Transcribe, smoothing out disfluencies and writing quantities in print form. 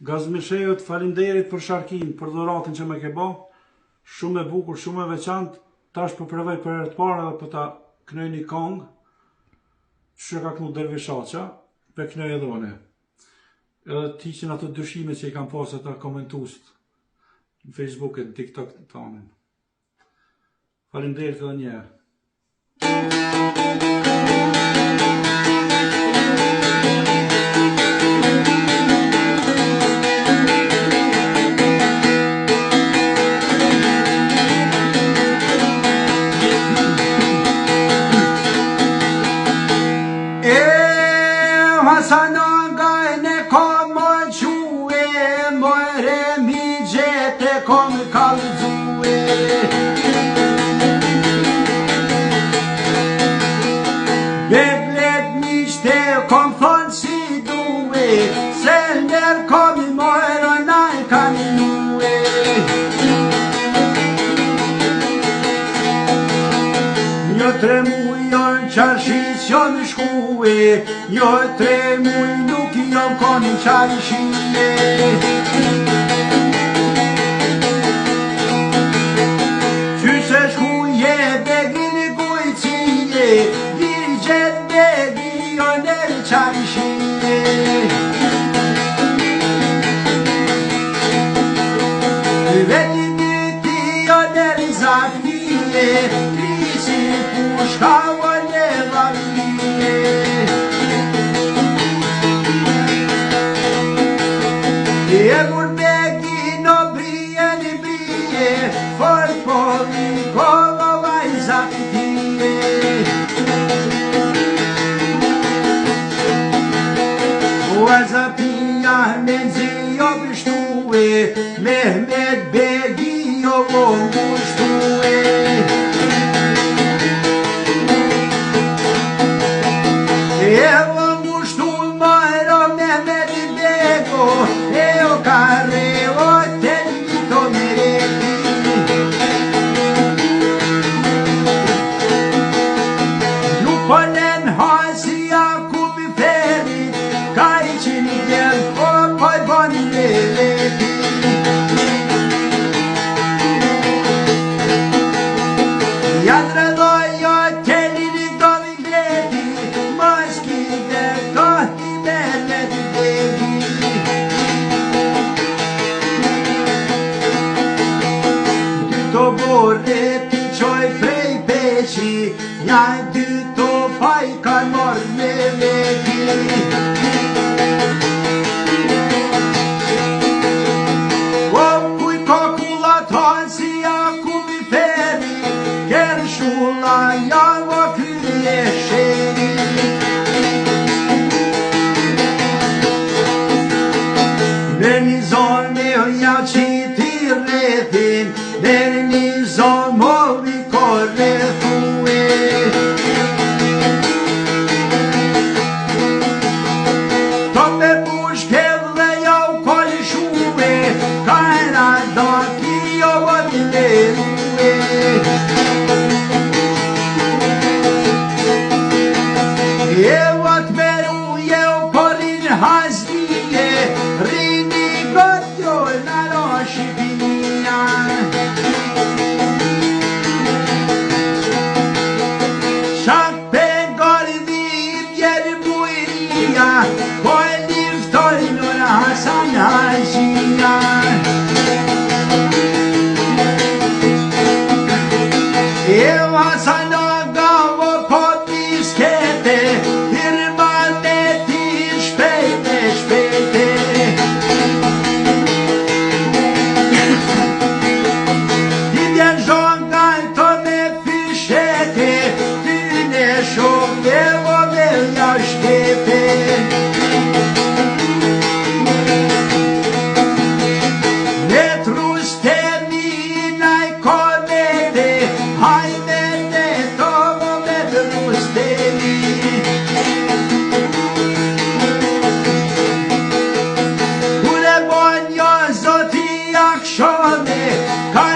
Gazmishejut, falinderit për sharkin, për dhuratën që me ke bo. Shumë e bukur, shumë e veçantë. Tash për prevej për herë të parë edhe për ta knoj një kong. Që ka knu dervishaqa, për knoj edhe one. Edhe ti që në ato dyshime që i kam pasë ata komentust në Facebook e në TikTok të tonin. Falinderit edhe njerë. Hasana gajne kom o quë, more mi gjete kom kalzue. Beblet miqte kom thonë si duhe, se nër kom i mojro naj kam i nuhe. Një 3 muj janë qarshis janë shkuhe, një 3 muj nuk janë konë qarshine. Qyse shkuje begin i kujcije, virgjet begi janë e qarshine. Veti biti janë e zaktine, krisi pushka janë e valline. E kur begi në brije një brije, fort po vikolla vajzat tije. Vajzapia me nëzio bështue, Mehmet begi jo vo ngushtue. E vo ngushtu majro Mehmet i bego, e o kare o telito mereti. Nuk polen hasi Jakub i Feri, ka i qini djel o poj bon leleti. Janë redoj o telin i doli leti, mos kide kohti me leti leti. Dyto borre ti qoj prej peqi, janë dyto faj kan mor me veti. O kuj kokullat hanë si Jakub i Feri, kërë shulla janë o krye sheri. Në një zonë me o ja qiti rrethin, në një zonë mo viko rrethue. To me bush kedh dhe ja u kolli shuve, ka e na daki jo o dilerue. E vat meru je u kollin haznije, rini gotjo në roshibinja. Shak pengar dhim jeri mujria, po e liftoj në Hasan Hajqia. E Hasan Agavo po biskete, firman me ti shpejte, shpejte. Ti vjen zhongan të me fishete, ty në shokve o velja shtepe. Ne trustemi naj komete, hajde ne tovo me trustemi. Kure bon jo zoti akshone, ka